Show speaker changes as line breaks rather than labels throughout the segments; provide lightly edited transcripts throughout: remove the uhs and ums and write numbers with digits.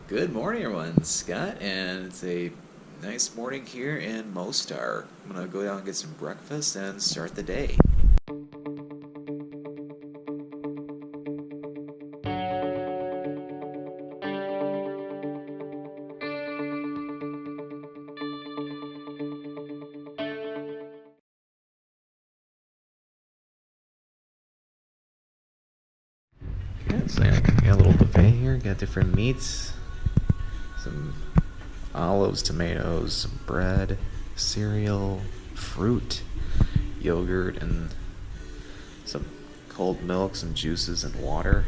Good morning, everyone. Scott, and it's a nice morning here in Mostar. I'm gonna go down and get some breakfast and start the day. Okay, so I got a little buffet here. Got different meats, some olives, tomatoes, some bread, cereal, fruit, yogurt, and some cold milk, some juices, and water,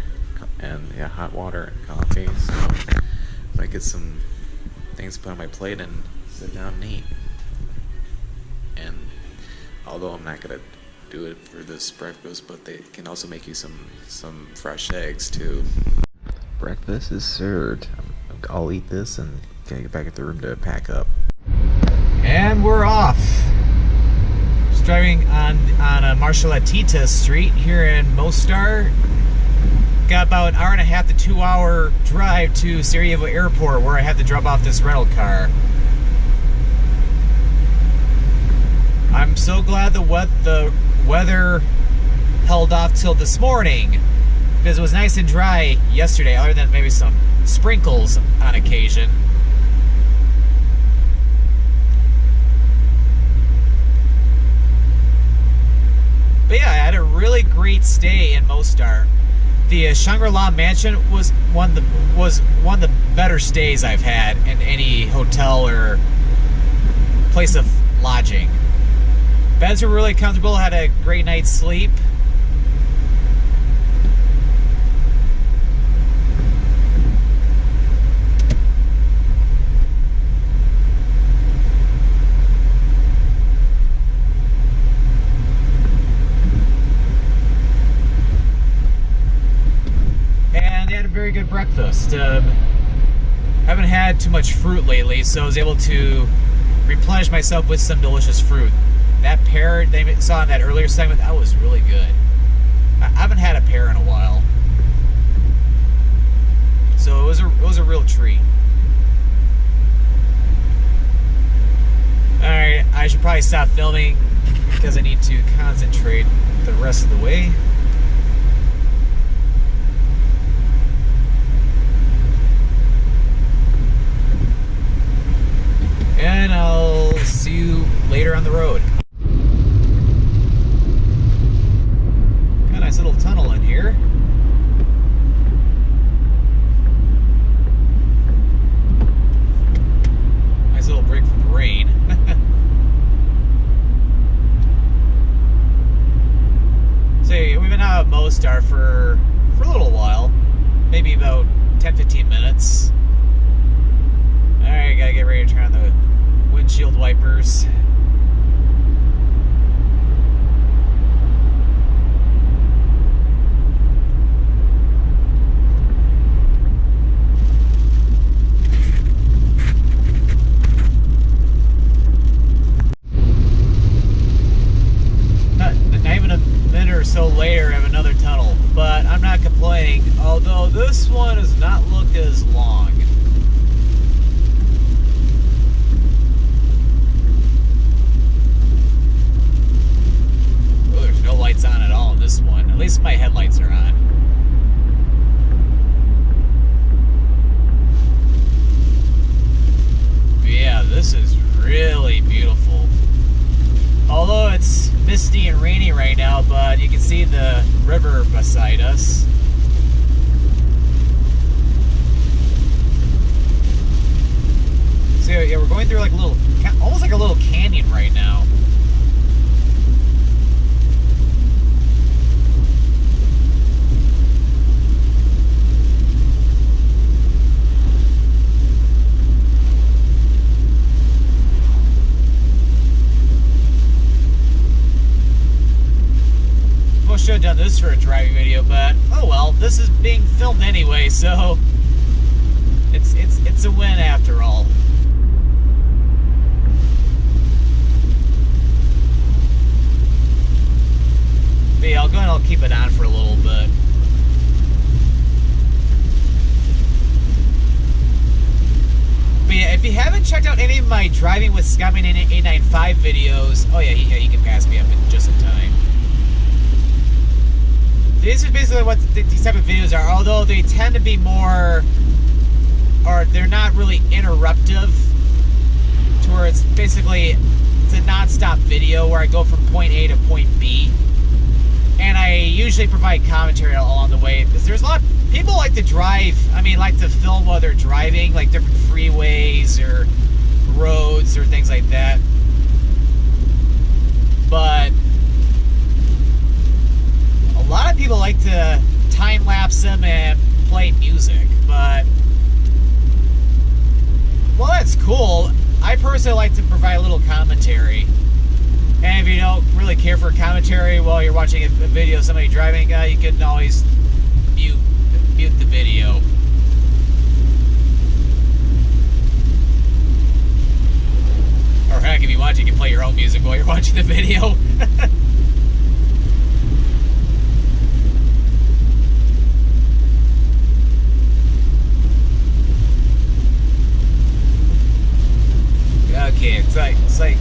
and hot water and coffee. So I get some things to put on my plate and sit down and eat. And although I'm not gonna do it for this breakfast, but they can also make you some fresh eggs too. Breakfast is served. I'll eat this and get back at the room to pack up.
And we're off. Just driving on Marshallitita Street here in Mostar. Got about an hour and a half to 2 hour drive to Sarajevo Airport, where I have to drop off this rental car. I'm so glad the weather held off till this morning, because it was nice and dry yesterday, other than maybe some sprinkles on occasion. But yeah, I had a really great stay in Mostar. The Shangri-La Mansion was one of the better stays I've had in any hotel or place of lodging. Beds were really comfortable, had a great night's sleep. And they had a very good breakfast. Haven't had too much fruit lately, so I was able to replenish myself with some delicious fruit. That pear they saw in that earlier segment, that was really good. I haven't had a pear in a while, so it was a real treat. All right, I should probably stop filming because I need to concentrate the rest of the way. And I'll see you later on the road. Nice little tunnel in here. Nice little break from the rain. So we've been out of Mostar for a little while, maybe about 10-15 minutes. Alright, gotta get ready to turn on the windshield wipers. So later I have another tunnel, but I'm not complaining, although this one does not look as long. Oh, there's no lights on at all in this one. At least my headlights are on. But yeah, this is really beautiful. Although it's misty and rainy right now, but you can see the river beside us. So yeah, we're going through like a little, almost like a little canyon right now. Should have done this for a driving video, but oh well, this is being filmed anyway, so it's a win after all. But yeah, I'll go and I'll keep it on for a little bit. if you haven't checked out any of my driving with Scottman 895 videos, oh yeah, he can pass me up in just in time. These are basically what these type of videos are, although they tend to be more, or they're not really interruptive, to where it's basically, it's a non-stop video where I go from point A to point B. And I usually provide commentary along the way, because there's a lot of people like to drive, like to film while they're driving, like different freeways or roads or things like that. But a lot of people like to time-lapse them and play music, but, well, that's cool. I personally like to provide a little commentary. And if you don't really care for commentary while you're watching a video of somebody driving, you can always mute the video. Or heck, if you want, you can play your own music while you're watching the video. Okay, it's like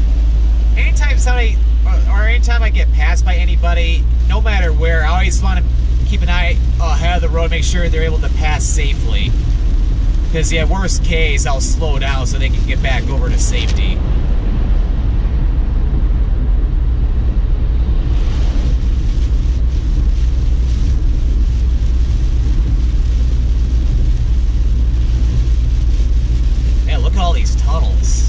anytime somebody, or anytime I get passed by anybody, no matter where, I always want to keep an eye ahead of the road, make sure they're able to pass safely. Because, yeah, worst case, I'll slow down so they can get back over to safety. Man, look at all these tunnels.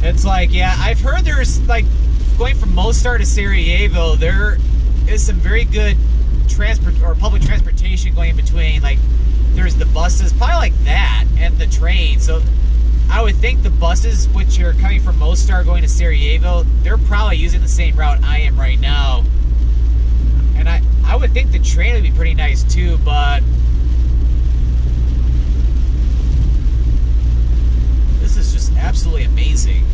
It's like, yeah, I've heard there's, like, going from Mostar to Sarajevo, there is some very good public transportation going in between. Like, there's the buses, probably like that, and the train. So I would think the buses, which are coming from Mostar going to Sarajevo, they're probably using the same route I am right now. And I would think the train would be pretty nice too, but this is just absolutely amazing.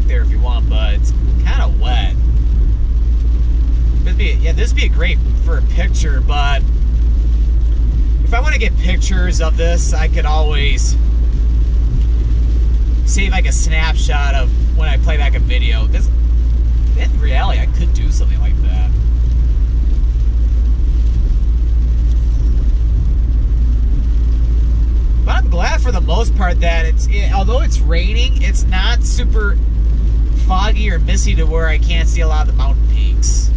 There if you want, but it's kind of wet. This would be great for a picture, but if I want to get pictures of this, I could always save like a snapshot of when I play back a video. In reality, I could do something like that. But I'm glad for the most part that although it's raining, it's not super foggy or misty to where I can't see a lot of the mountain peaks.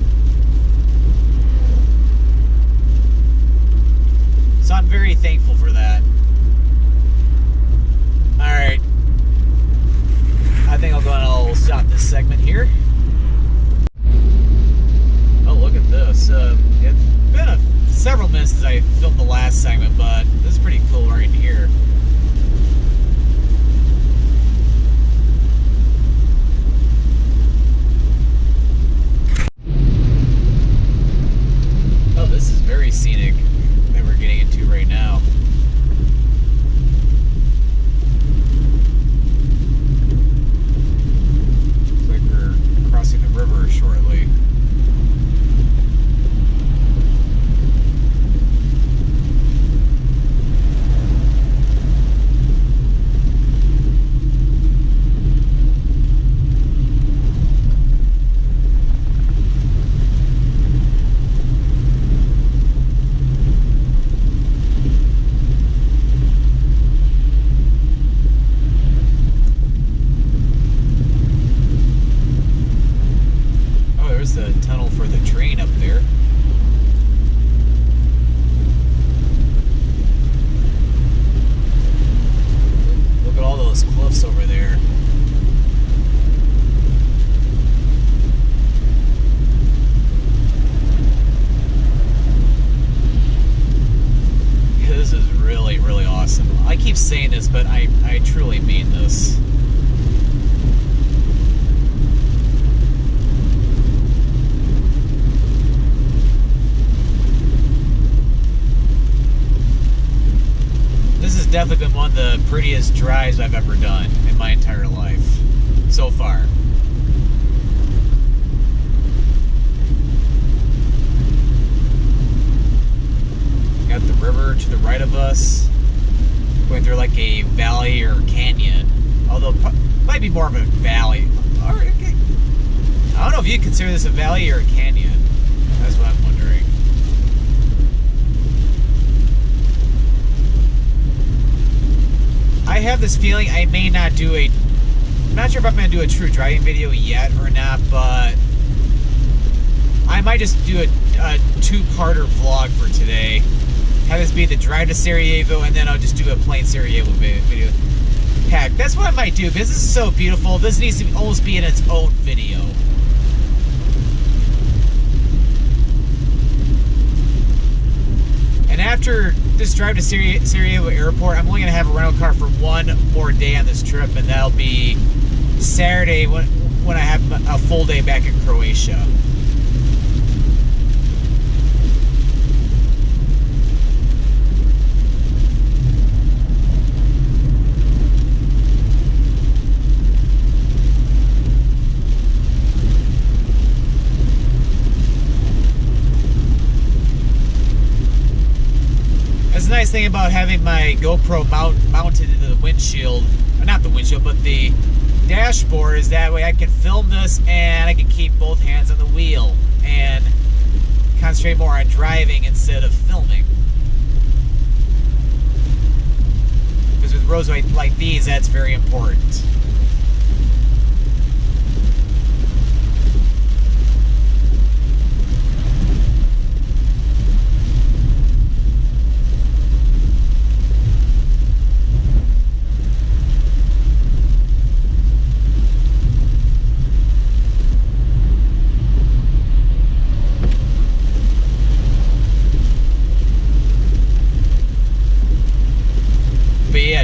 So I'm very thankful for that. Alright. I think I'll go and I'll stop this segment here. Oh, look at this. It's been several minutes since I filmed the last segment, but this is pretty cool right here. Oh, this is very scenic that we're getting into right now. keep saying this, but I truly mean this. This has definitely been one of the prettiest drives I've ever done in my entire life so far. Got the river to the right of us, going through like a valley or canyon, although it might be more of a valley. I don't know if you consider this a valley or a canyon. That's what I'm wondering. I have this feeling I may not do a... I'm not sure if I'm going to do a true driving video yet or not, but I might just do a two-parter vlog for today. Have this be the drive to Sarajevo, and then I'll just do a plain Sarajevo video. Heck, that's what I might do, because this is so beautiful. This needs to almost be in its own video. And after this drive to Sarajevo Airport, I'm only going to have a rental car for one more day on this trip, and that'll be Saturday when I have a full day back in Croatia. That's the nice thing about having my GoPro mounted into the windshield, or not the windshield, but the dashboard, is that way I can film this and I can keep both hands on the wheel and concentrate more on driving instead of filming. Because with roads like these, that's very important.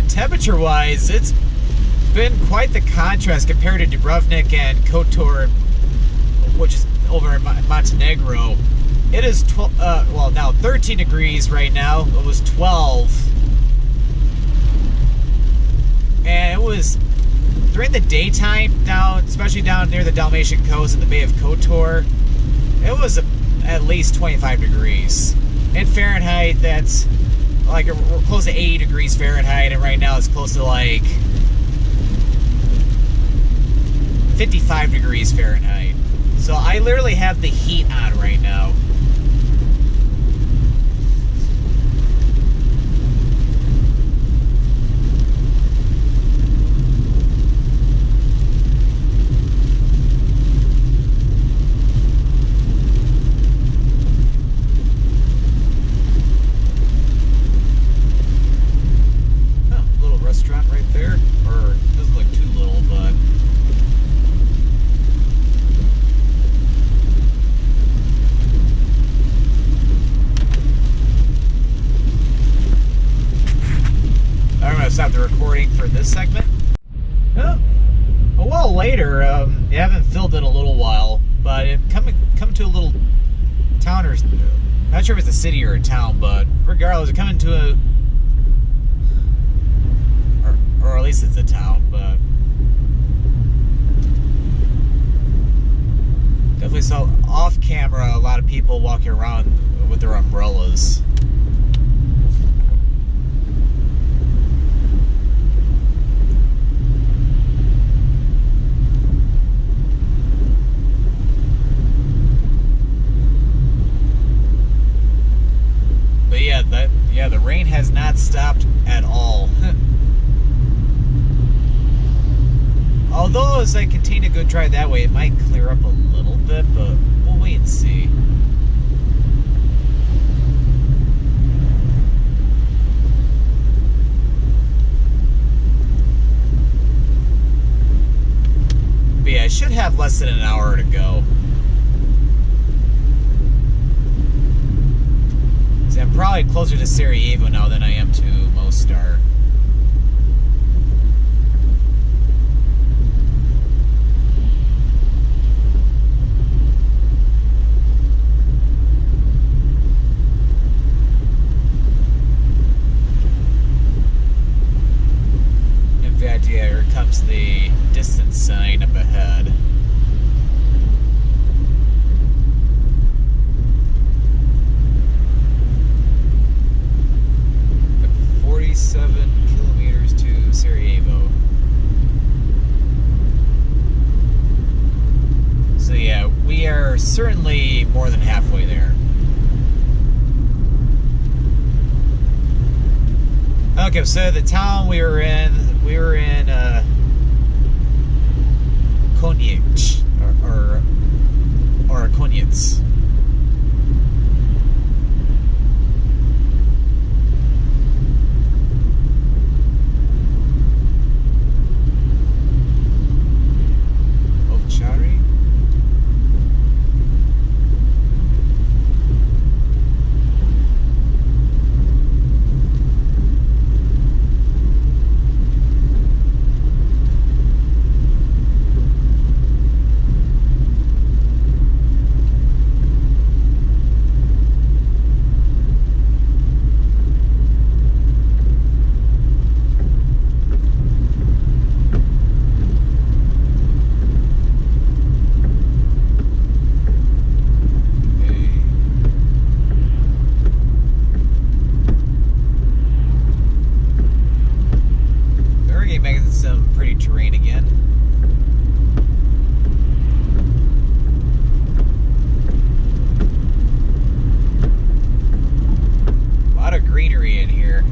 Temperature-wise, it's been quite the contrast compared to Dubrovnik and Kotor, which is over in Montenegro. It is well, now 13 degrees right now. It was 12, and it was during the daytime down, especially down near the Dalmatian coast in the Bay of Kotor. It was at least 25 degrees in Fahrenheit. That's like we're close to 80 degrees Fahrenheit, and right now it's close to like 55 degrees Fahrenheit. So I literally have the heat on right now. Stop the recording for this segment. A while later, you haven't filmed in a little while, but it come to a little town, or not sure if it's a city or a town, but regardless, it coming to a, or at least it's a town, but definitely saw off camera a lot of people walking around with their umbrellas. Yeah, the rain has not stopped at all. Although as I continue to go drive that way, it might clear up a little bit, but we'll wait and see. But yeah, I should have less than an hour to go. I'm probably closer to Sarajevo now than I am to Mostar. comes the distance sign up ahead. At 47 kilometers to Sarajevo. So yeah, we are certainly more than halfway there. Okay, so the town we were in Konjic, or Konjic. Ovčari? Some pretty terrain again. A lot of greenery in here.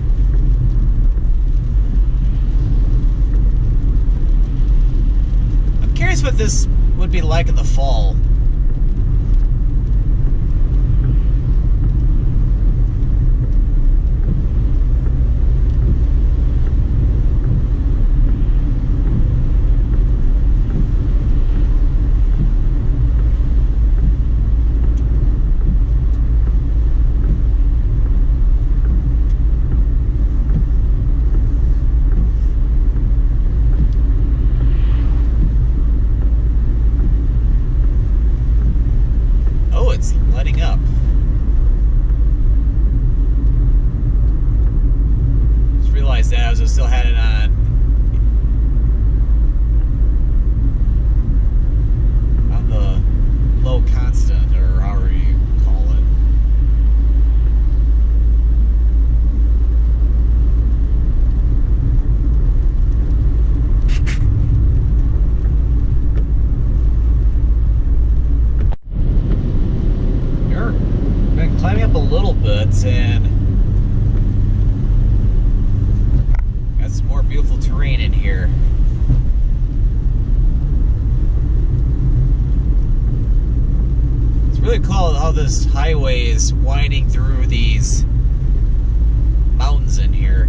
I'm curious what this would be like in the fall. It's letting up. Just realized that I was still had it on the low constant, or however you call it. Climbing up a little bit and got some more beautiful terrain in here. It's really cool how this highway is winding through these mountains in here.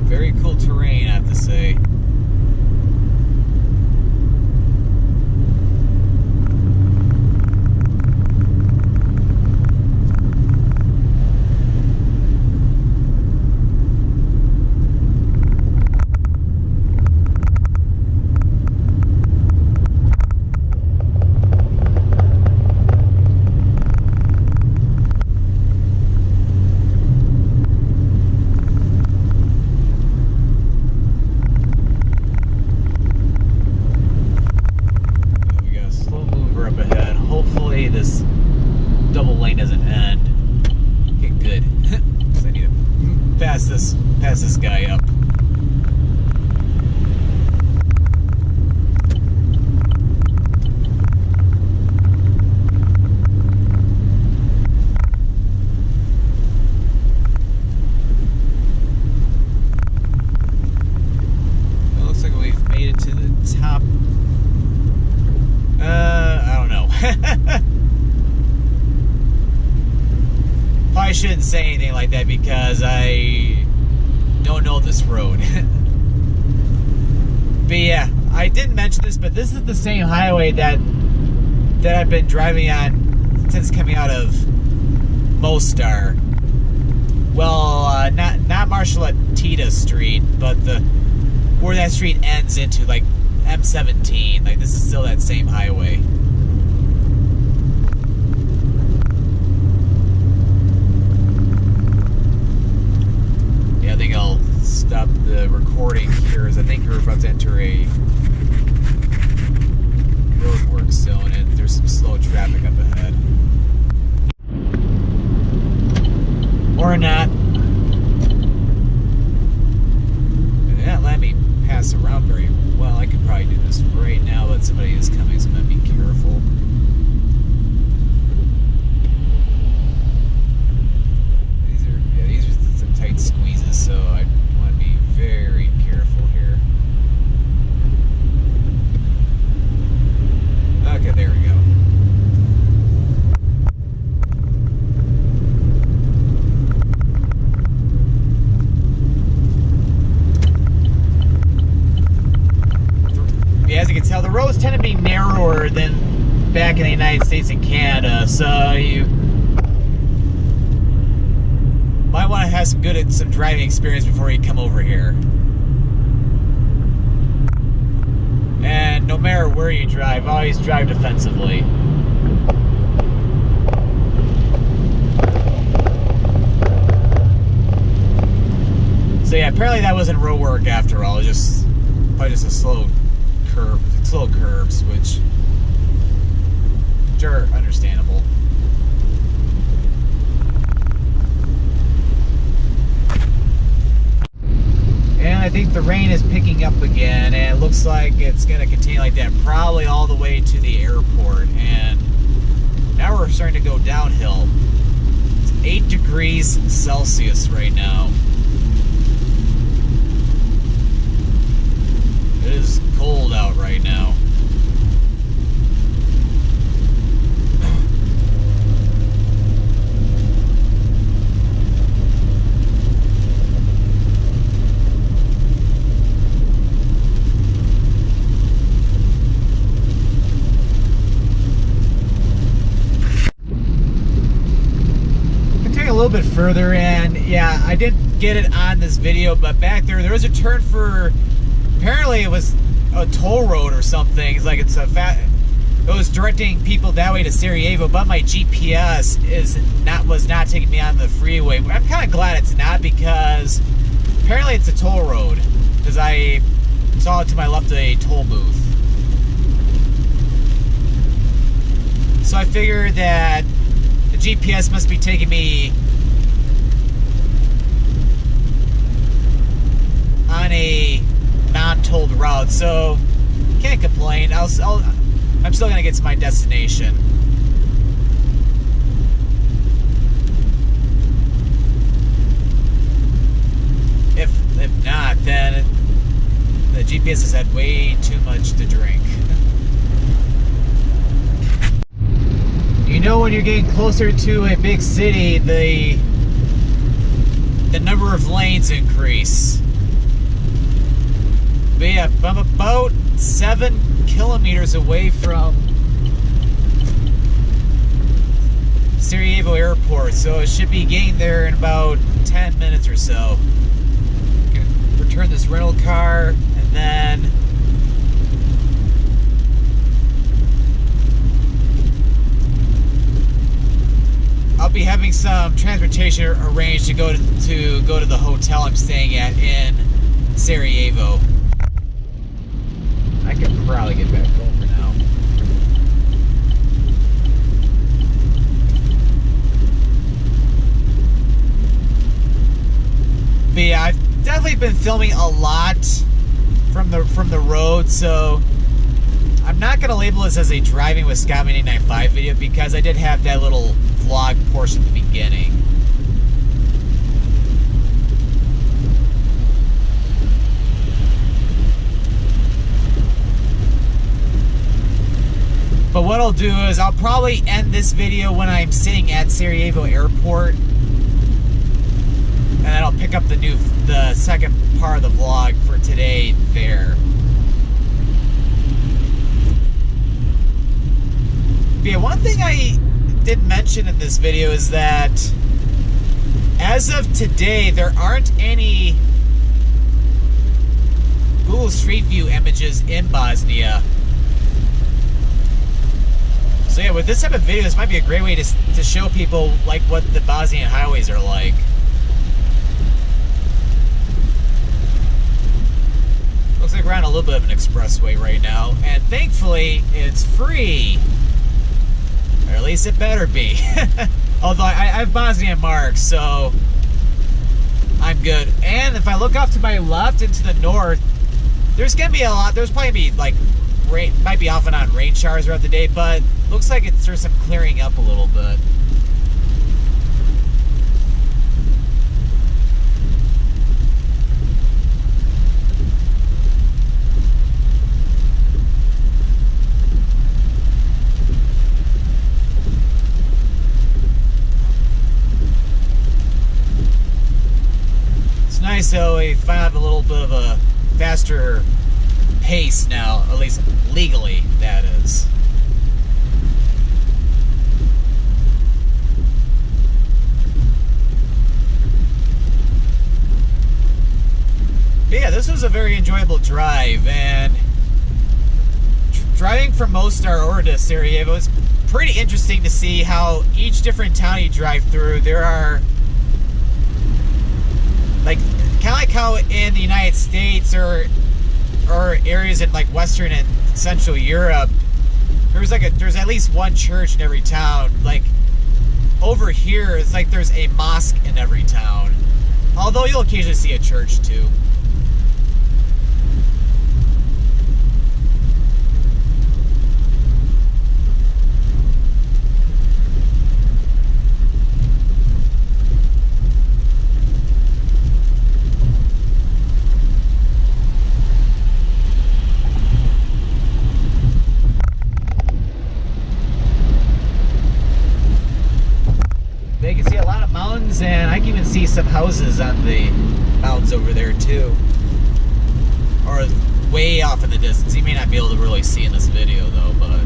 Very cool terrain, I have to say. Hopefully this double lane doesn't end. Okay, good. I need to pass this guy up. It looks like we've made it to the top. I don't know. Probably shouldn't say anything like that because I don't know this road. But yeah, I didn't mention this, but this is the same highway that I've been driving on since coming out of Mostar. well, not Marshall-Tita Street, but where that street ends into like M17. Like this is still that same highway. Yeah, I think I'll stop the recording here, as I think we're about to enter a roadwork zone, and there's some slow traffic up ahead. Or not. They're not letting me pass around very well. I could probably do this right now, but somebody is coming, so I'm gonna be careful. These are some tight squeezes, so I want to be very careful here. Okay, there we go. As you can tell, the roads tend to be narrower than back in the United States and Canada, so you might want to have some driving experience before you come over here. And no matter where you drive, always drive defensively. So yeah, apparently that wasn't road work after all. It was probably just a slow curves, which are understandable. And I think the rain is picking up again, and it looks like it's going to continue like that probably all the way to the airport. And now we're starting to go downhill. It's 8 degrees Celsius right now. It is cold out right now. A little bit further, and yeah, I didn't get it on this video, but back there was a turn for, apparently it was a toll road or something. It's like it was directing people that way to Sarajevo, but my GPS was not taking me on the freeway. I'm kind of glad it's not, because apparently it's a toll road, because I saw it to my left a toll booth. So I figured that the GPS must be taking me on a non-tolled route, so can't complain. I'm still gonna get to my destination. If not, then the GPS has had way too much to drink. You know, when you're getting closer to a big city, the number of lanes increase. But yeah, I'm about 7 kilometers away from Sarajevo Airport, so I should be getting there in about 10 minutes or so. Return this rental car, and then I'll be having some transportation arranged to go to the hotel I'm staying at in Sarajevo. I could probably get back home for now. But yeah, I've definitely been filming a lot from the road, so I'm not gonna label this as a driving with Scott 895 video, because I did have that little vlog portion at the beginning. But what I'll do is I'll probably end this video when I'm sitting at Sarajevo Airport, and then I'll pick up the second part of the vlog for today there. But yeah, one thing I didn't mention in this video is that as of today, there aren't any Google Street View images in Bosnia. So yeah, with this type of video, this might be a great way to show people like what the Bosnian highways are like. Looks like we're on a little bit of an expressway right now, and thankfully it's free. Or at least it better be. Although I have Bosnian marks, so I'm good. And if I look off to my left and to the north, there's gonna be a lot. There's probably gonna be like rain, might be off and on rain showers throughout the day, but looks like there's some clearing up a little bit. It's nice though, we found a little bit of a faster pace now, at least legally, that is. But yeah, this was a very enjoyable drive, and driving from Mostar over to Sarajevo is pretty interesting to see how each different town you drive through, there are like kind of like how in the United States or areas in like Western and Central Europe, there's at least one church in every town. Like over here, it's like there's a mosque in every town. Although you'll occasionally see a church too. You can see a lot of mountains, and I can even see some houses on the mountains over there too, or way off in the distance. You may not be able to really see in this video though, but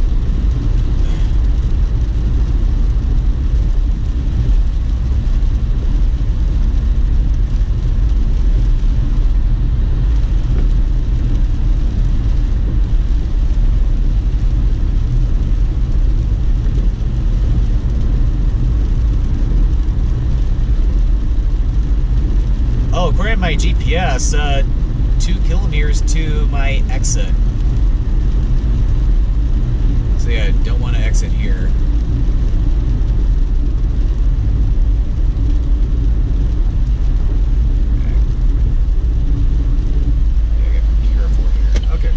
according to my GPS, 2 kilometers to my exit. So yeah, I don't want to exit here. Okay. Yeah, gotta be careful here. Okay.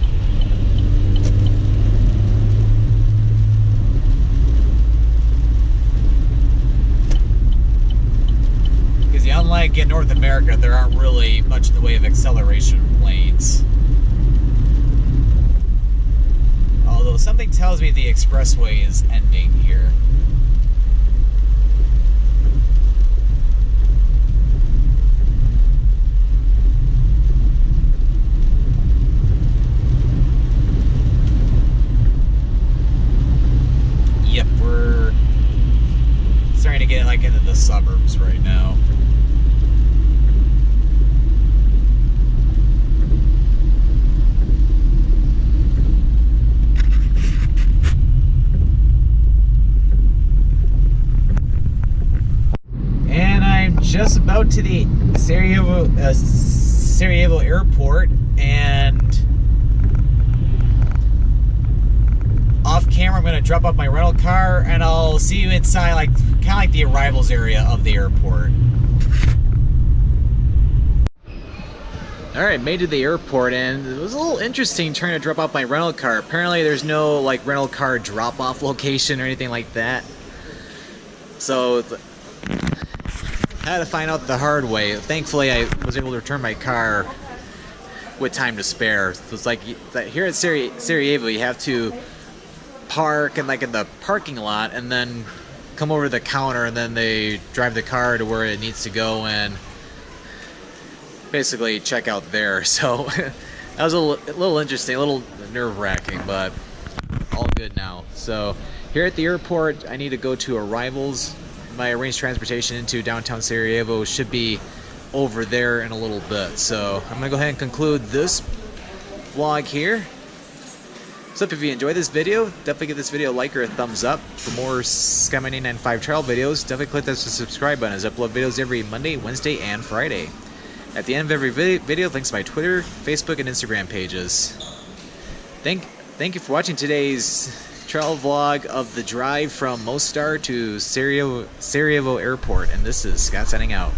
Because yeah, unlike in North America, there aren't really much in the way of acceleration planes. Although something tells me the expressway is ending here. Yep, we're starting to get like into the suburbs right now. Just about to the Sarajevo Airport, and off camera I'm going to drop off my rental car, and I'll see you inside, like kind of like the arrivals area of the airport. Alright, made to the airport, and it was a little interesting trying to drop off my rental car. Apparently there's no like rental car drop-off location or anything like that. So I had to find out the hard way. Thankfully, I was able to return my car with time to spare. So it's like here at Sarajevo, you have to park in the parking lot and then come over to the counter, and then they drive the car to where it needs to go and basically check out there. So that was a little interesting, a little nerve-wracking, but all good now. So here at the airport, I need to go to arrivals my arranged transportation into downtown Sarajevo should be over there in a little bit. So I'm gonna go ahead and conclude this vlog here. So if you enjoyed this video, definitely give this video a like or a thumbs up. For more Sky 995 trial videos, definitely click that subscribe button, as I upload videos every Monday, Wednesday, and Friday. At the end of every video, links to my Twitter, Facebook, and Instagram pages. Thank you for watching today's travel vlog of the drive from Mostar to Sarajevo Airport, and this is Scott signing out.